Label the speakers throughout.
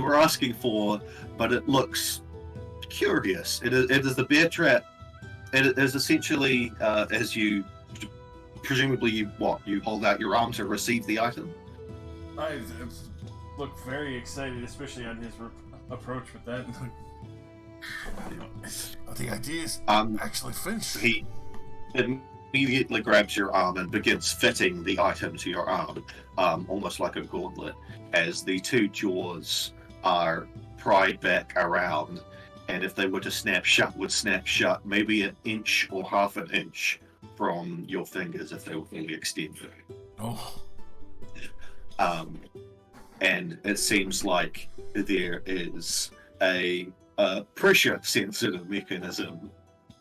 Speaker 1: were asking for, but it looks curious. It is the bear trap. It is essentially as you presumably you hold out your arm to receive the item.
Speaker 2: I look very excited, especially on his approach with that.
Speaker 3: The idea is actually finished.
Speaker 1: He immediately grabs your arm and begins fitting the item to your arm, almost like a gauntlet, as the two jaws are pried back around, and if they were to snap shut, would snap shut maybe an inch or half an inch from your fingers if they were fully extended.
Speaker 3: Oh.
Speaker 1: And it seems like there is a pressure-sensitive mechanism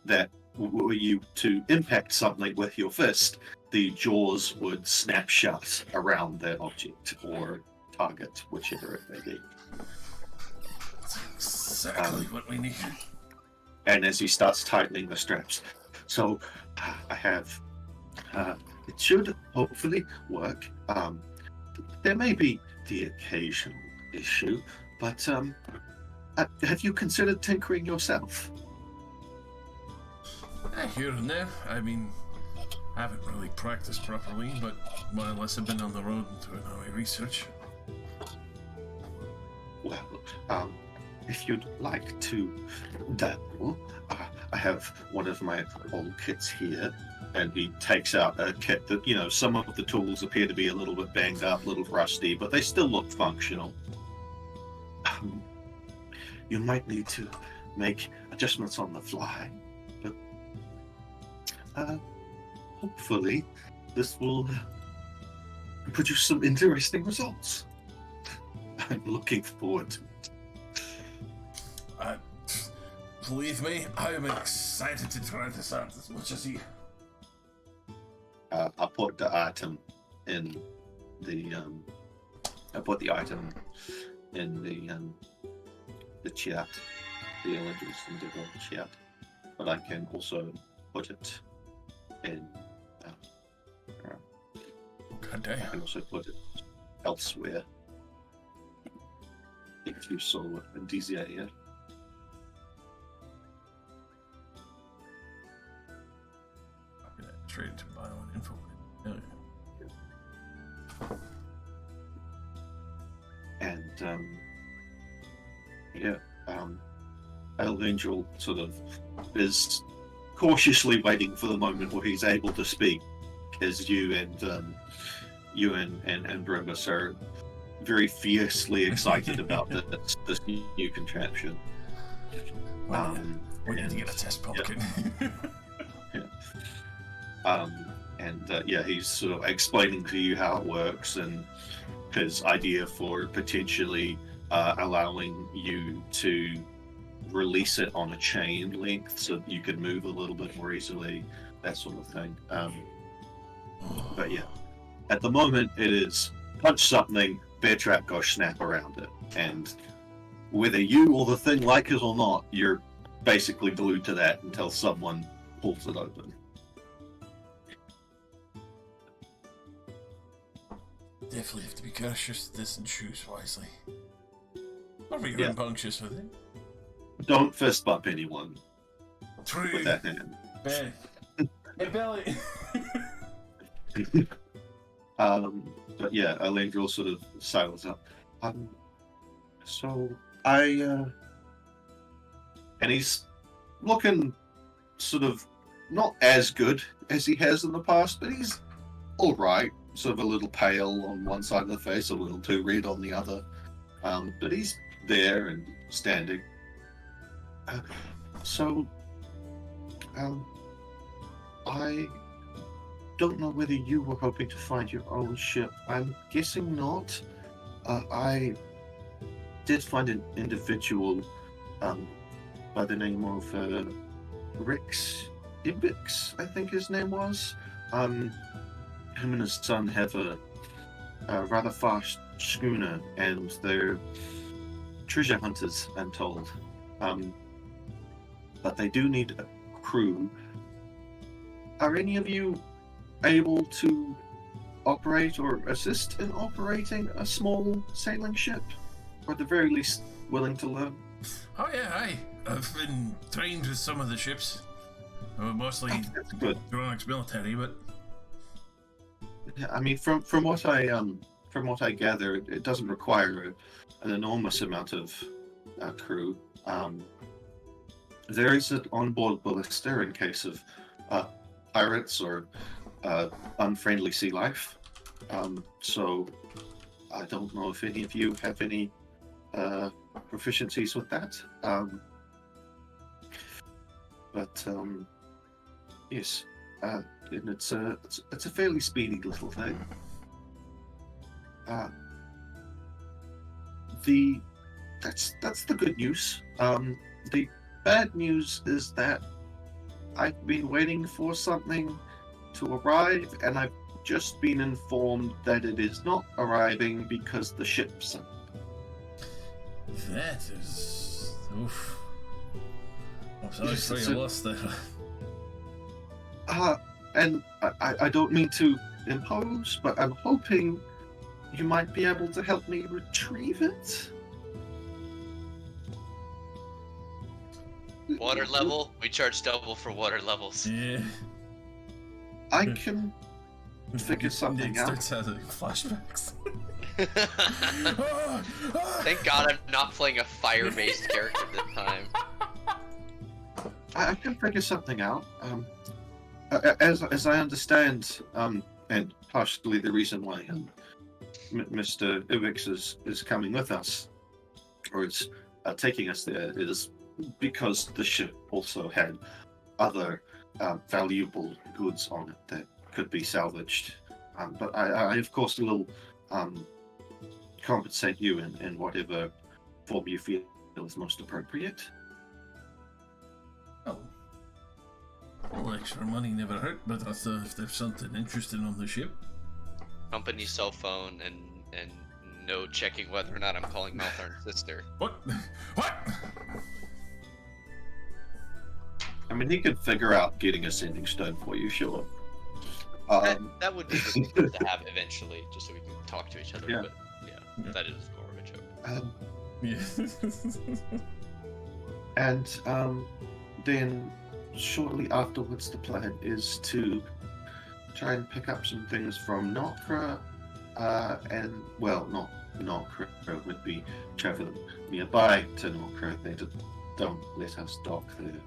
Speaker 1: that, were you to impact something with your fist, the jaws would snap shut around that object or target, whichever it may be.
Speaker 3: That's exactly what we need.
Speaker 1: And as he starts tightening the straps, so I have. It should hopefully work. There may be the occasional issue, but have you considered tinkering yourself?
Speaker 3: Here and there. I mean, I haven't really practiced properly, but more or less I've been on the road doing my research.
Speaker 1: Well, if you'd like to dabble, I have one of my old kits here, and he takes out a kit that, some of the tools appear to be a little bit banged up, a little rusty, but they still look functional. You might need to make adjustments on the fly, but hopefully this will produce some interesting results. I'm looking forward to it.
Speaker 3: Believe me, I am excited to try this out as much as you.
Speaker 1: I put the item in the the chat, the Alendril chat, but I can also put it in.
Speaker 3: God
Speaker 1: I
Speaker 3: damn.
Speaker 1: can also put it elsewhere. If you so desire.
Speaker 3: I'm gonna trade it to my own info.
Speaker 1: And Alendril sort of is cautiously waiting for the moment where he's able to speak, as you and Brevis are very fiercely excited about this new contraption.
Speaker 3: We need to get a test pumpkin.
Speaker 1: He's sort of explaining to you how it works and his idea for potentially allowing you to release it on a chain length so that you can move a little bit more easily, that sort of thing. But yeah, at the moment it is punch something, bear trap, go snap around it, and whether you or the thing like it or not, you're basically glued to that until someone pulls it open.
Speaker 3: Definitely have to be cautious with this and choose wisely. Not be rambunctious with it.
Speaker 1: Don't fist bump anyone
Speaker 3: True.
Speaker 1: with that hand.
Speaker 2: Ben. Hey, Belly.
Speaker 1: But yeah, Alendril sort of sails up. And he's looking sort of not as good as he has in the past, but he's all right. Sort of a little pale on one side of the face, a little too red on the other. But he's there and standing. I don't know whether you were hoping to find your own ship. I'm guessing not. I did find an individual by the name of Rix Ibix, I think his name was. Him and his son have a rather fast schooner, and they're treasure hunters, I'm told. But they do need a crew. Are any of you able to operate or assist in operating a small sailing ship? at the very least, willing to learn?
Speaker 3: Oh yeah, I've been trained with some of the ships. Mostly
Speaker 1: That's good.
Speaker 3: Dronix military, but
Speaker 1: Yeah, I mean, from what I gather, it doesn't require an enormous amount of crew. There is an onboard ballista in case of pirates or unfriendly sea life. So I don't know if any of you have any proficiencies with that. But yes, and it's a fairly speedy little thing. That's the good news. The bad news is that I've been waiting for something to arrive, and I've just been informed that it is not arriving because the ship's sunk.
Speaker 3: that is oof. I'm sorry
Speaker 1: Yes,
Speaker 3: for
Speaker 1: it's
Speaker 3: your
Speaker 1: a-
Speaker 3: loss there.
Speaker 1: And I don't mean to impose, but I'm hoping you might be able to help me retrieve it.
Speaker 4: Water level? We charge double for water levels.
Speaker 3: Yeah.
Speaker 1: I can figure something
Speaker 3: Nick
Speaker 1: out.
Speaker 3: starts having flashbacks.
Speaker 4: Thank God I'm not playing a fire-based character this time.
Speaker 1: I can figure something out. As I understand, and partially the reason why Mr. Ivix is coming with us, or is taking us there, is because the ship also had other valuable goods on it that could be salvaged. But I of course will compensate you in whatever form you feel is most appropriate.
Speaker 3: Oh. Well, extra money never hurt, but if there's something interesting on the ship.
Speaker 4: Company cell phone and no checking whether or not I'm calling Malthorn's sister.
Speaker 3: What? What?
Speaker 1: I mean, he could figure out getting a sending stone for you, sure.
Speaker 4: That would be good to have eventually, just so we can talk to each other.
Speaker 1: Yeah.
Speaker 4: But yeah, that is more of a joke.
Speaker 3: Yeah.
Speaker 1: And then shortly afterwards, the plan is to try and pick up some things from Nokra, and well, not Nokra would be traveling nearby to Nokra. They don't let us dock there.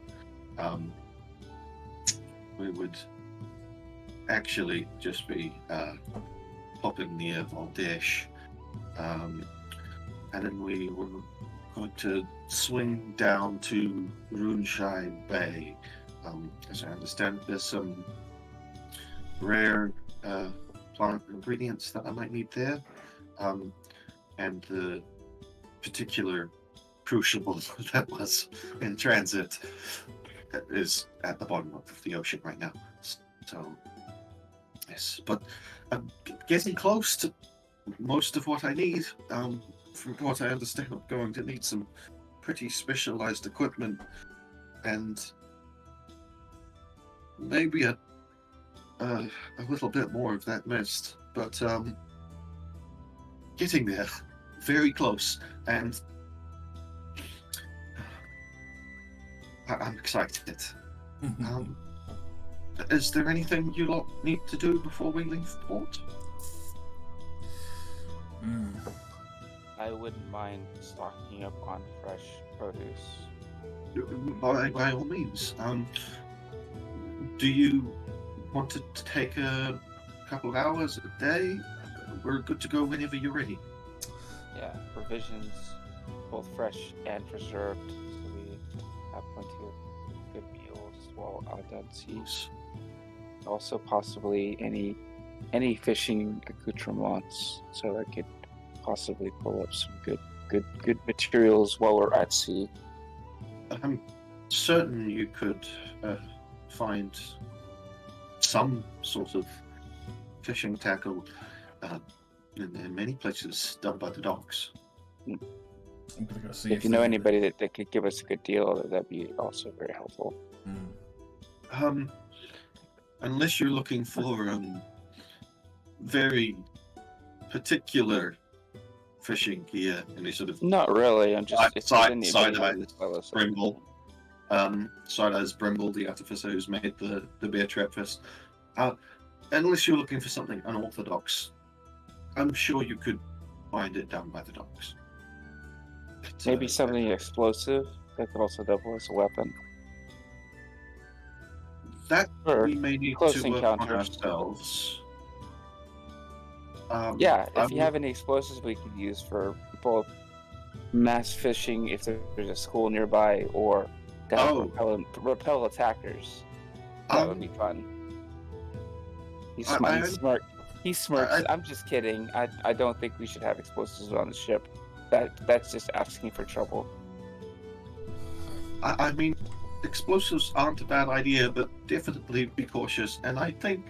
Speaker 1: We would actually just be popping near Valdesh, and then we were going to swing down to Runeshine Bay. As I understand, there's some rare plant ingredients that I might need there, and the particular crucible that was in transit is at the bottom of the ocean right now. So, yes, but I'm getting close to most of what I need. From what I understand, I'm going to need some pretty specialized equipment and maybe a little bit more of that mist. But getting there, very close, and I'm excited. Is there anything you lot need to do before we leave port?
Speaker 5: I wouldn't mind stocking up on fresh produce.
Speaker 1: By all means. Do you want to take a couple of hours a day? We're good to go whenever you're ready.
Speaker 5: Yeah, provisions, both fresh and preserved, so we have plenty of good meals while out at sea.
Speaker 1: Yes.
Speaker 5: Also, possibly any fishing accoutrements, so I could possibly pull up some good materials while we're at sea.
Speaker 1: I'm certain you could find some sort of fishing tackle in many places done by the docks.
Speaker 3: I'm gonna go see
Speaker 5: If you know anybody that could give us a good deal, that'd be also very helpful.
Speaker 1: Unless you're looking for very particular fishing gear, and he sort of
Speaker 5: Not really. I'm just if there's anybody
Speaker 1: side-eyes
Speaker 5: who tell us
Speaker 1: Brimble, side-eyes Brimble, the artificer who's made the bear trap fist. Unless you're looking for something unorthodox, I'm sure you could find it down by the docks. But,
Speaker 5: maybe something explosive that could also double as a weapon.
Speaker 1: that
Speaker 5: Or
Speaker 1: we may need
Speaker 5: close
Speaker 1: to work on
Speaker 5: encounter.
Speaker 1: ourselves.
Speaker 5: Yeah,
Speaker 1: I
Speaker 5: if you
Speaker 1: would-
Speaker 5: have any explosives we could use for both mass fishing if there's a school nearby or to help repel attackers, that would be fun. He smirked. He smirks. I'm just kidding. I don't think we should have explosives on the ship. That's just asking for trouble.
Speaker 1: I mean, explosives aren't a bad idea, but definitely be cautious. And I think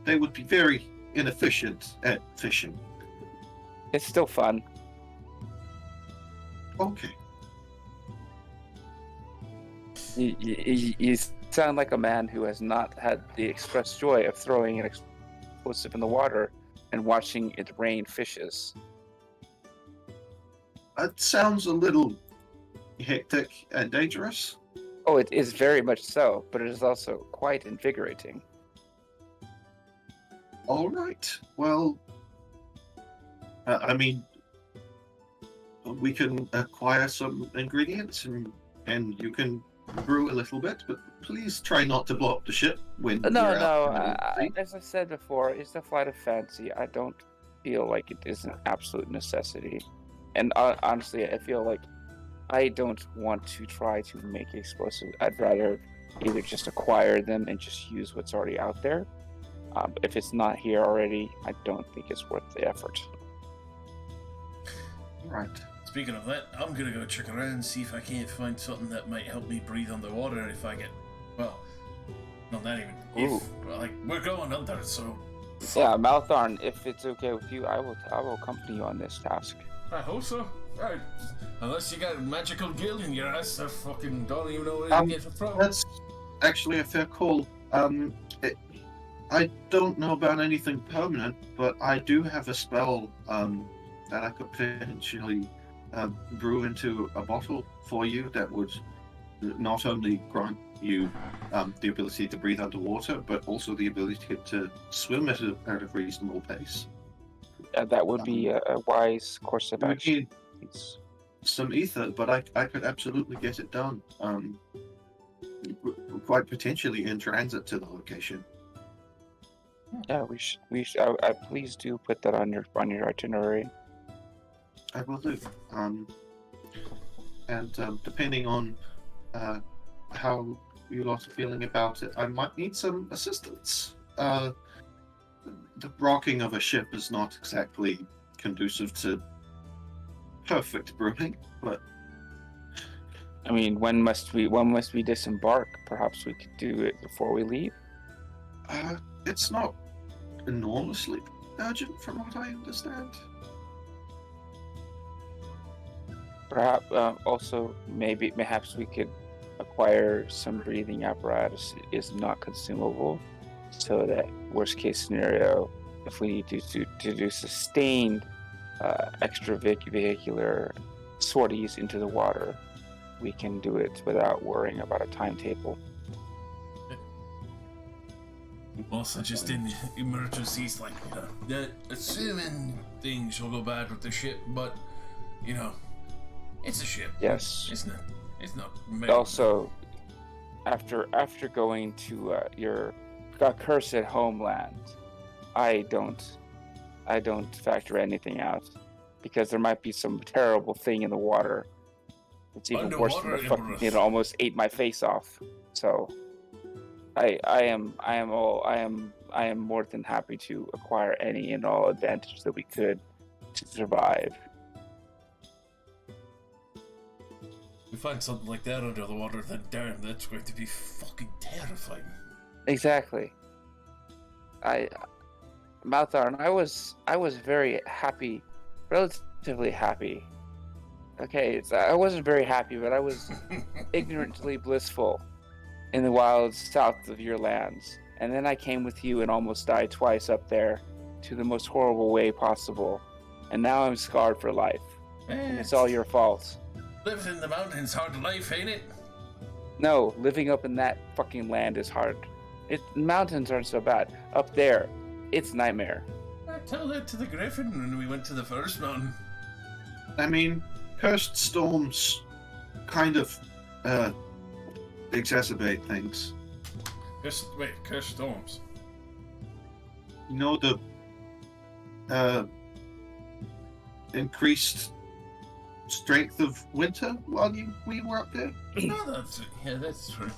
Speaker 1: they would be very inefficient at fishing.
Speaker 5: It's still fun.
Speaker 1: Okay.
Speaker 5: You sound like a man who has not had the express joy of throwing an explosive in the water and watching it rain fishes.
Speaker 1: It sounds a little hectic and dangerous.
Speaker 5: Oh, it is very much so, but it is also quite invigorating.
Speaker 1: All right. Well, I mean, we can acquire some ingredients and you can brew a little bit, but please try not to blow up the ship when
Speaker 5: No,
Speaker 1: we're out in the sea.
Speaker 5: as I said before, it's a flight of fancy. I don't feel like it is an absolute necessity. And honestly, I feel like I don't want to try to make explosives. I'd rather either just acquire them and just use what's already out there. If it's not here already, I don't think it's worth the effort.
Speaker 1: Right.
Speaker 3: Speaking of that, I'm gonna go check around and see if I can't find something that might help me breathe underwater if I get, well, not that even. If, like, we're going under, so.
Speaker 5: Yeah, Malthorn, if it's okay with you, I will accompany you on this task.
Speaker 3: I hope so. Right. Unless you got a magical gill in your ass, I fucking don't even know where to get from.
Speaker 1: That's actually a fair call. I don't know about anything permanent, but I do have a spell that I could potentially brew into a bottle for you that would not only grant you the ability to breathe underwater, but also the ability to swim at a reasonable pace.
Speaker 5: That would be a wise course of
Speaker 1: We
Speaker 5: action.
Speaker 1: need some ether, but I could absolutely get it done. Quite potentially in transit to the location.
Speaker 5: Yeah, we should. Please do put that on your itinerary.
Speaker 1: I will do. And depending on how you lot are feeling about it, I might need some assistance. The rocking of a ship is not exactly conducive to perfect brewing, but
Speaker 5: I mean, when must we disembark? Perhaps we could do it before we leave.
Speaker 1: it's not enormously urgent from what I understand.
Speaker 5: Perhaps also perhaps we could acquire some breathing apparatus is not consumable, so that worst case scenario, if we need to do sustained extravehicular sorties into the water, we can do it without worrying about a timetable.
Speaker 3: Also, just in emergencies, like, assuming things will go bad with the ship, but, it's a ship.
Speaker 5: Yes.
Speaker 3: It's not.
Speaker 5: Also, after going to your accursed homeland, I don't factor anything out, because there might be some terrible thing in the water. It's even worse than the fucking thing that almost ate my face off. So, I am more than happy to acquire any and all advantage that we could to survive.
Speaker 3: We find something like that under the water, then damn, that's going to be fucking terrifying.
Speaker 5: Exactly. Malthorn, I was very happy, relatively happy. Okay, I wasn't very happy, but I was ignorantly blissful in the wilds south of your lands. And then I came with you and almost died twice up there, to the most horrible way possible. and now I'm scarred for life. And it's all your fault.
Speaker 3: Living in the mountains, hard life, ain't it?
Speaker 5: No, living up in that fucking land is hard. Mountains aren't so bad. Up there, it's nightmare.
Speaker 3: I tell that to the Griffin when we went to the first mountain.
Speaker 1: I mean, cursed storms kind of exacerbate things.
Speaker 3: Cursed storms.
Speaker 1: You know, the increased strength of winter while we were up there.
Speaker 3: Oh, that's true.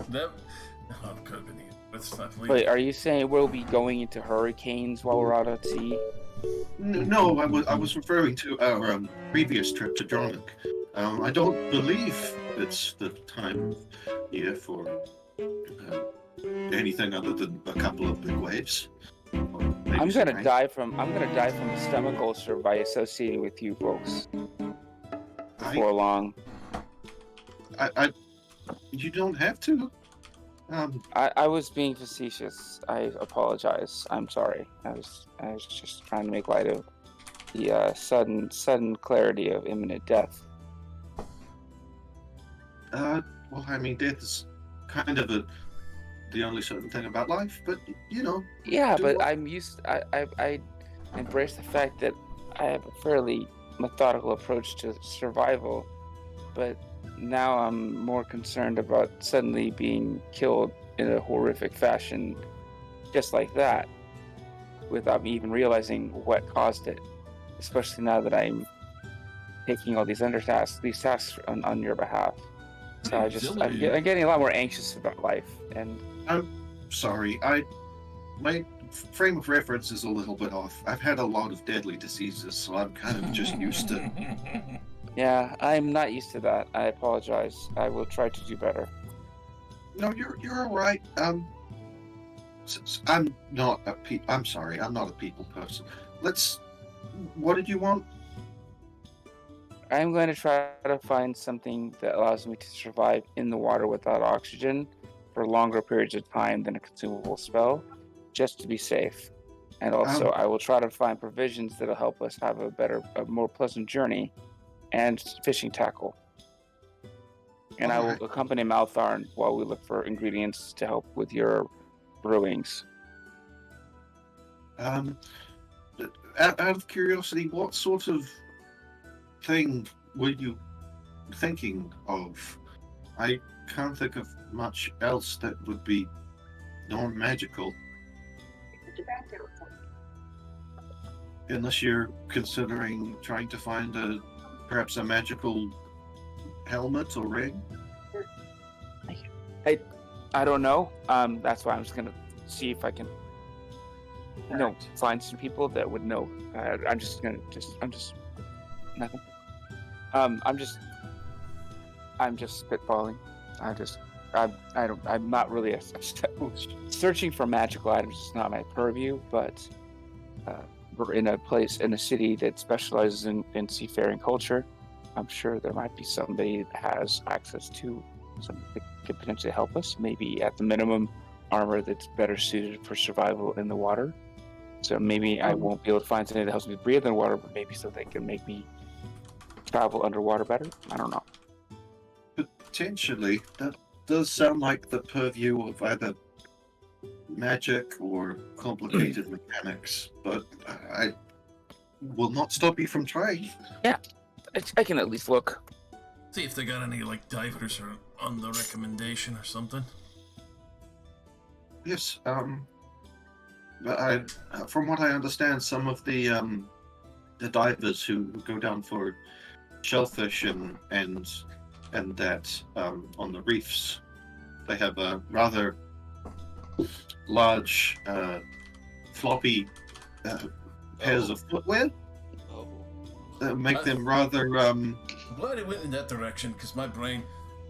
Speaker 3: Oh, could have been the. Let's not leave.
Speaker 5: Wait, are you saying we'll be going into hurricanes while we're out at sea?
Speaker 1: No, I was referring to our previous trip to Dronic. I don't believe it's the time of year for anything other than a couple of big waves.
Speaker 5: I'm gonna die from a stomach ulcer by associating with you folks before long.
Speaker 1: You don't have to.
Speaker 5: I was being facetious. I apologize. I'm sorry. I was just trying to make light of the sudden clarity of imminent death.
Speaker 1: Well, I mean, death is kind of the only certain thing about life, but you know.
Speaker 5: Yeah, but I'm used. I embrace the fact that I have a fairly methodical approach to survival, but now I'm more concerned about suddenly being killed in a horrific fashion, just like that, without me even realizing what caused it. Especially now that I'm taking all these tasks on your behalf. So I'm getting a lot more anxious about life, and
Speaker 1: I'm sorry. My frame of reference is a little bit off. I've had a lot of deadly diseases, so I'm kind of just used to.
Speaker 5: Yeah, I'm not used to that. I apologize. I will try to do better.
Speaker 1: No, you're all right. I'm sorry. I'm not a people person. What did you want?
Speaker 5: I'm going to try to find something that allows me to survive in the water without oxygen for longer periods of time than a consumable spell, just to be safe. And also, I will try to find provisions that'll help us have a more pleasant journey, and fishing tackle. And I will accompany Maltharn while we look for ingredients to help with your brewings.
Speaker 1: Out of curiosity, what sort of thing were you thinking of? I can't think of much else that would be non-magical. Unless you're considering trying to find perhaps a magical helmet or ring.
Speaker 5: I don't know. That's why I'm just gonna see if I can, find some people that would know. I'm just nothing. I'm just spitballing. I'm not really searching for magical items. Is not my purview, but we're in a city that specializes in seafaring culture. I'm sure there might be somebody that has access to something that could potentially help us. Maybe at the minimum, armor that's better suited for survival in the water. So maybe I won't be able to find something that helps me breathe in the water, but maybe something that can make me travel underwater better. I don't know.
Speaker 1: Potentially, that does sound like the purview of either magic or complicated mechanics, but I will not stop you from trying.
Speaker 5: Yeah, I can at least look.
Speaker 3: See if they got any divers or on the recommendation or something.
Speaker 1: Yes, but from what I understand, some of the divers who go down for shellfish and that on the reefs, they have a rather large, floppy pairs of footwear that make them rather.
Speaker 3: I'm glad it went in that direction because my brain.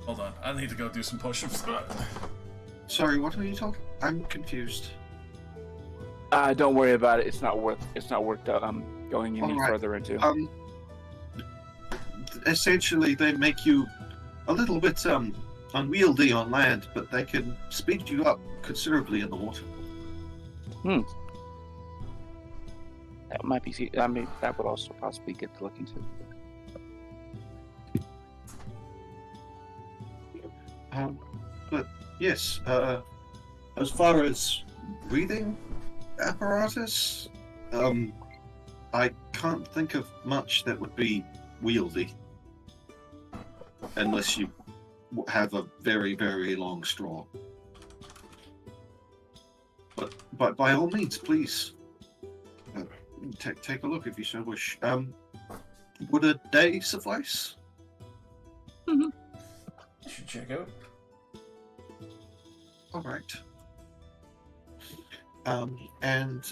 Speaker 3: Hold on, I need to go do some push-ups.
Speaker 1: Sorry, what are you talking? I'm confused.
Speaker 5: Don't worry about it. It's not worth going any further into.
Speaker 1: Essentially, they make you a little bit unwieldy on land, but they can speed you up considerably in the water.
Speaker 5: That might be. I mean, that would also possibly get to look into.
Speaker 1: But yes, as far as breathing apparatus, I can't think of much that would be wieldy, unless you have a very, very long straw. But by all means, please take a look if you so wish. Would a day suffice?
Speaker 3: You should check out.
Speaker 1: All right. And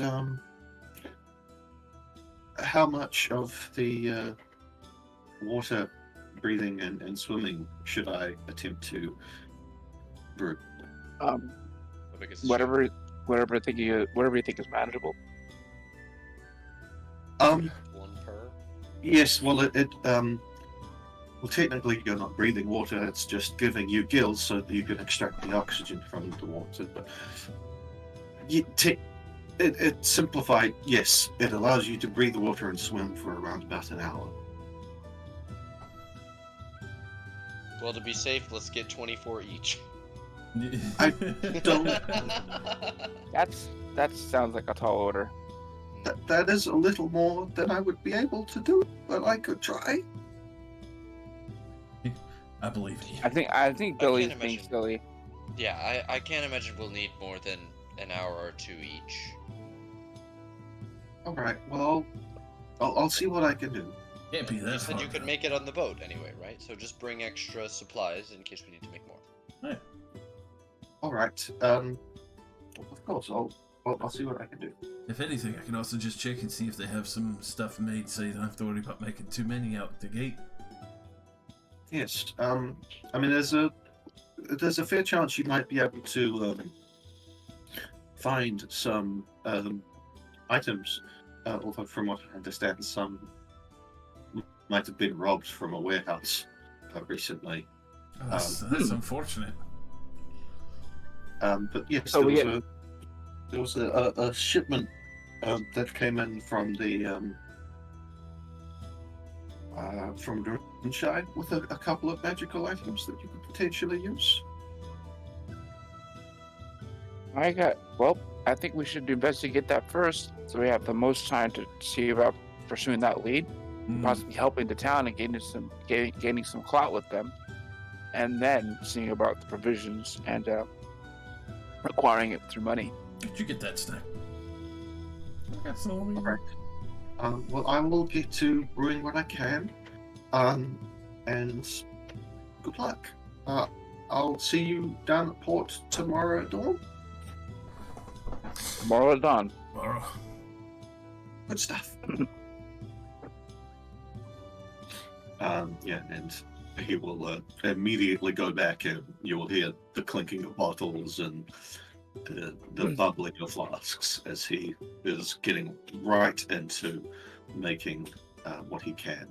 Speaker 1: how much of the water breathing and swimming should I attempt to brew?
Speaker 4: How big is the
Speaker 5: Whatever you think is manageable.
Speaker 4: ship? One per.
Speaker 1: Yes. Well, well, technically, you're not breathing water. It's just giving you gills so that you can extract the oxygen from the water. But it simplified. Yes, it allows you to breathe the water and swim for around about an hour.
Speaker 4: Well, to be safe, let's get 24 each.
Speaker 1: I don't.
Speaker 5: That sounds like a tall order.
Speaker 1: That is a little more than I would be able to do, but I could try.
Speaker 3: I believe you.
Speaker 5: I think Billy's
Speaker 4: can't
Speaker 5: being
Speaker 4: imagine.
Speaker 5: silly.
Speaker 4: Yeah, I can't imagine we'll need more than an hour or two each.
Speaker 1: All right. Well, I'll see what I can do.
Speaker 3: Can't be that
Speaker 4: You said
Speaker 3: far.
Speaker 4: you could make it on the boat anyway, right? So just bring extra supplies in case we need to make more.
Speaker 1: All right. Of course, I'll see what I can do.
Speaker 3: If anything, I can also just check and see if they have some stuff made so you don't have to worry about making too many out the gate.
Speaker 1: Yes. I mean, there's a fair chance you might be able to find some items, although from what I understand, some might have been robbed from a warehouse recently.
Speaker 3: Oh, that's unfortunate.
Speaker 1: But yes,
Speaker 5: So
Speaker 1: there was a shipment that came in from the from Drunside with a couple of magical items that you could potentially use.
Speaker 5: I think we should investigate that first, so we have the most time to see about pursuing that lead, possibly helping the town and gaining some clout with them, and then seeing about the provisions and acquiring it through money.
Speaker 3: Did you get that snack? I got some.
Speaker 1: All right. Well, I will get to brewing what I can, and good luck. I'll see you down at port tomorrow at dawn.
Speaker 5: Tomorrow at dawn.
Speaker 3: Tomorrow.
Speaker 1: Good stuff. Yeah, and he will immediately go back, and you will hear the clinking of bottles and the bubbling of flasks as he is getting right into making what he can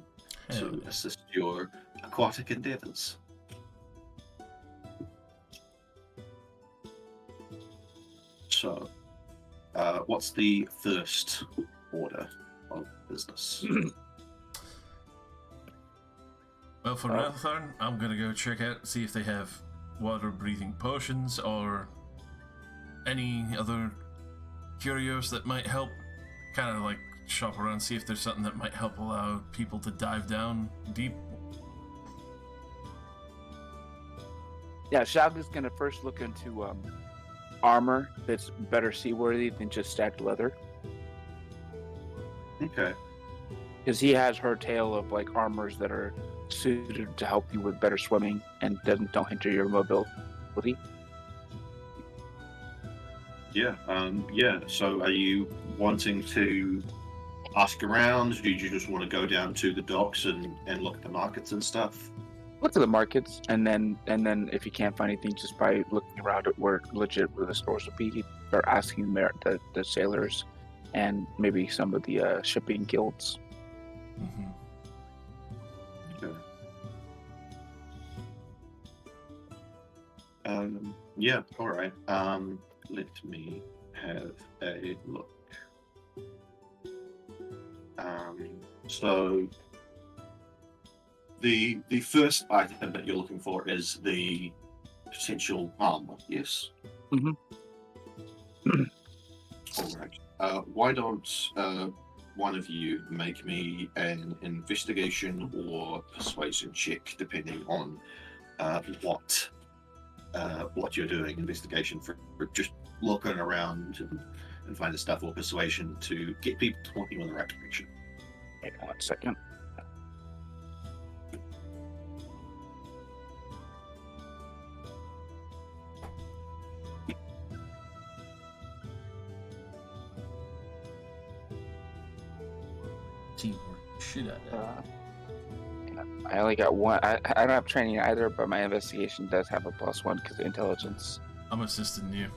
Speaker 1: to assist your aquatic endeavors. So, what's the first order of business?
Speaker 3: Well, for Rathathorn, I'm gonna go check out, see if they have water-breathing potions or any other curios that might help. Kind of like shop around, see if there's something that might help allow people to dive down deep.
Speaker 5: Yeah, Shaga's gonna first look into armor that's better seaworthy than just stacked leather,
Speaker 1: Okay.
Speaker 5: because he has her tale of like armors that are suited to help you with better swimming and don't hinder your mobility.
Speaker 1: Yeah. Yeah. So, are you wanting to ask around? Do you just want to go down to the docks and look at the markets and stuff?
Speaker 5: Look at the markets, and then if you can't find anything, just by looking around at where legit where the stores will be, or asking the sailors and maybe some of the shipping guilds.
Speaker 3: Mm-hmm.
Speaker 1: Okay. Yeah. All right. Let me have a look. So the first item that you're looking for is the potential armor. Yes.
Speaker 5: Mhm.
Speaker 1: All right. Why don't one of you make me an investigation or persuasion check, depending on what you're doing. Investigation for just looking around and finding stuff, or persuasion to get people to point you in the right direction.
Speaker 5: Wait 1 second.
Speaker 3: Teamwork. Shit out of that.
Speaker 5: I only got one. I don't have training either, but my investigation does have a +1 because of intelligence.
Speaker 3: I'm assisting you.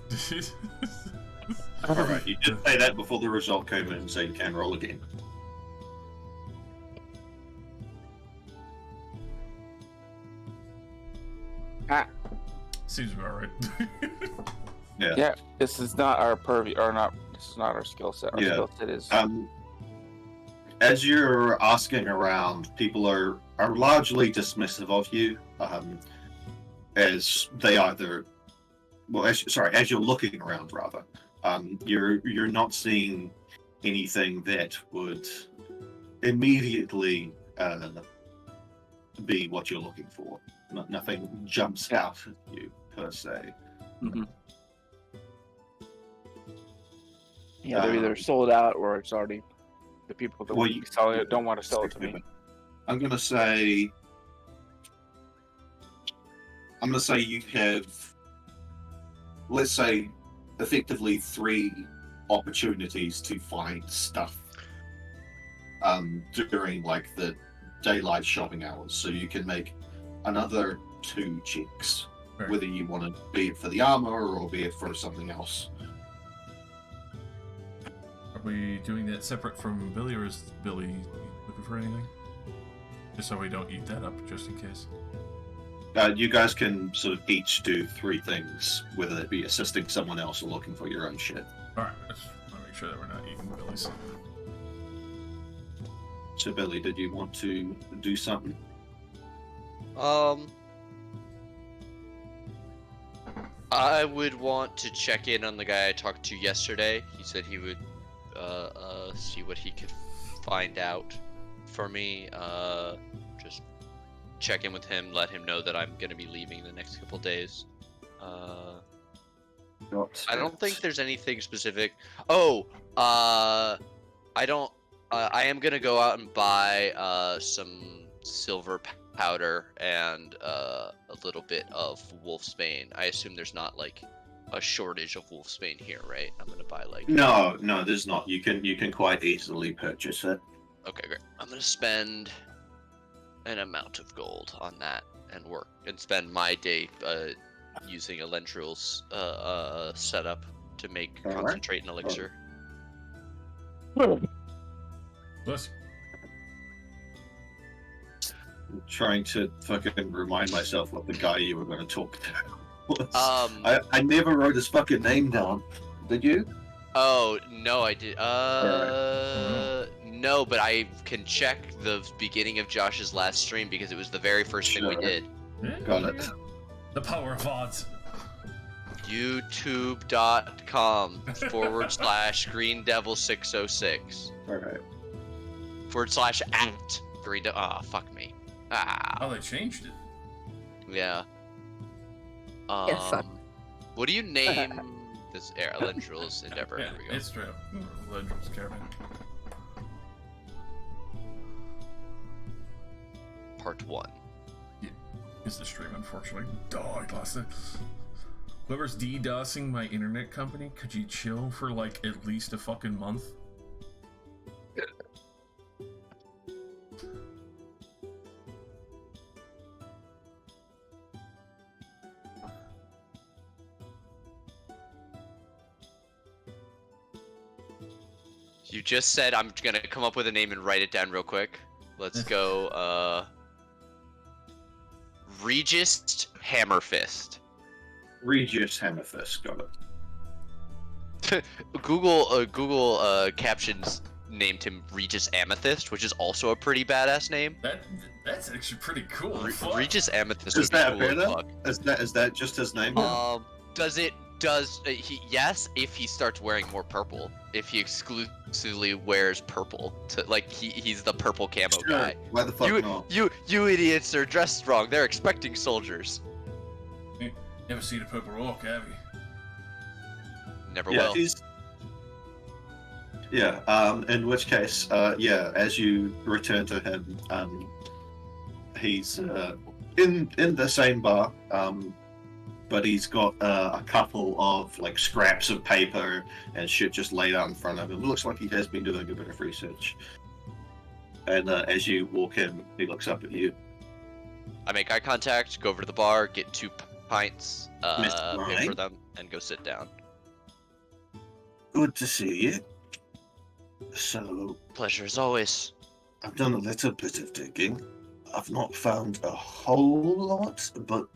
Speaker 1: All right, you did say that before the result came in, so you can roll again.
Speaker 3: Seems about right.
Speaker 5: Yeah, this is not our purview, or not. This is not our skill set. Our
Speaker 1: Yeah.
Speaker 5: skill set is.
Speaker 1: As you're asking around, people are largely dismissive of you, as they either, well, as you're looking around, rather, you're not seeing anything that would immediately be what you're looking for. Nothing jumps out at you per se.
Speaker 5: Mhm. Yeah, they're either sold out or it's already the people that
Speaker 1: Well,
Speaker 5: will be selling it don't want to sell it to me.
Speaker 1: I'm gonna say you have, let's say, effectively 3 opportunities to find stuff during like the daylight shopping hours. So you can make another 2 checks,
Speaker 3: Right.
Speaker 1: whether you want to be it for the armor or be it for something else.
Speaker 3: Are we doing that separate from Billy, or is Billy looking for anything? Just so we don't eat that up, just in case.
Speaker 1: You guys can sort of each do 3 things, whether it be assisting someone else or looking for your own shit.
Speaker 3: Alright, I just want to make sure that we're not eating Billy's.
Speaker 1: So, Billy, did you want to do something?
Speaker 4: I would want to check in on the guy I talked to yesterday. He said he would see what he could find out for me. Just check in with him, let him know that I'm gonna be leaving the next couple days. I don't think there's anything specific. Oh, I don't. I am gonna go out and buy some silver powder and a little bit of wolfsbane. I assume there's not like a shortage of wolfsbane here, right? I'm gonna buy like.
Speaker 1: No, there's not. You can quite easily purchase it.
Speaker 4: Okay, great. I'm gonna spend an amount of gold on that and work and spend my day using Alendril's setup to make
Speaker 1: All right.
Speaker 4: concentrate and elixir.
Speaker 3: Bless.
Speaker 1: I'm trying to fucking remind myself what the guy you were going to talk to was. I never wrote his fucking name down. Did you?
Speaker 4: Oh no, I did.
Speaker 1: Alright.
Speaker 4: No, but I can check the beginning of Josh's last stream because it was the very first thing we
Speaker 1: Sure.
Speaker 4: did.
Speaker 1: Got it.
Speaker 3: The power of odds.
Speaker 4: YouTube.com/GreenDevil606
Speaker 1: All right.
Speaker 4: /@ Green Devil. Ah, fuck me.
Speaker 3: Oh, they changed it.
Speaker 4: Yeah.
Speaker 6: Yeah, fuck.
Speaker 4: What do you name this Alendril's endeavor?
Speaker 3: Yeah,
Speaker 4: Here we go.
Speaker 3: it's true. Alendril's Caravan.
Speaker 4: Part 1.
Speaker 3: Is the stream unfortunately died last night. Whoever's DDoSing my internet company, could you chill for like at least a fucking month?
Speaker 4: You just said I'm gonna come up with a name and write it down real quick. Let's go, Regis Hammerfist.
Speaker 1: Regis Hammerfist. Got it.
Speaker 4: Google captions named him Regis Amethyst, which is also a pretty badass name.
Speaker 3: That's actually pretty cool.
Speaker 4: Regis Amethyst
Speaker 1: Is
Speaker 4: would be
Speaker 1: that
Speaker 4: cool
Speaker 1: better?
Speaker 4: as fuck.
Speaker 1: Is that just his name?
Speaker 4: Yes, if he starts wearing more purple. If he exclusively wears purple, he's the purple camo guy.
Speaker 1: Why the fuck not?
Speaker 4: You idiots are dressed wrong. They're expecting soldiers.
Speaker 3: Never seen a purple orc, have you?
Speaker 4: Never will.
Speaker 1: In which case, as you return to him, he's in the same bar, but he's got a couple of like scraps of paper and shit just laid out in front of him. It looks like he has been doing a bit of research. And as you walk in, he looks up at you.
Speaker 4: I make eye contact, go over to the bar, get 2 pints,
Speaker 1: Mr.
Speaker 4: pay for
Speaker 1: Ryan?
Speaker 4: them, and go sit down.
Speaker 1: Good to see you. So,
Speaker 4: Pleasure as always.
Speaker 1: I've done a little bit of digging. I've not found a whole lot, but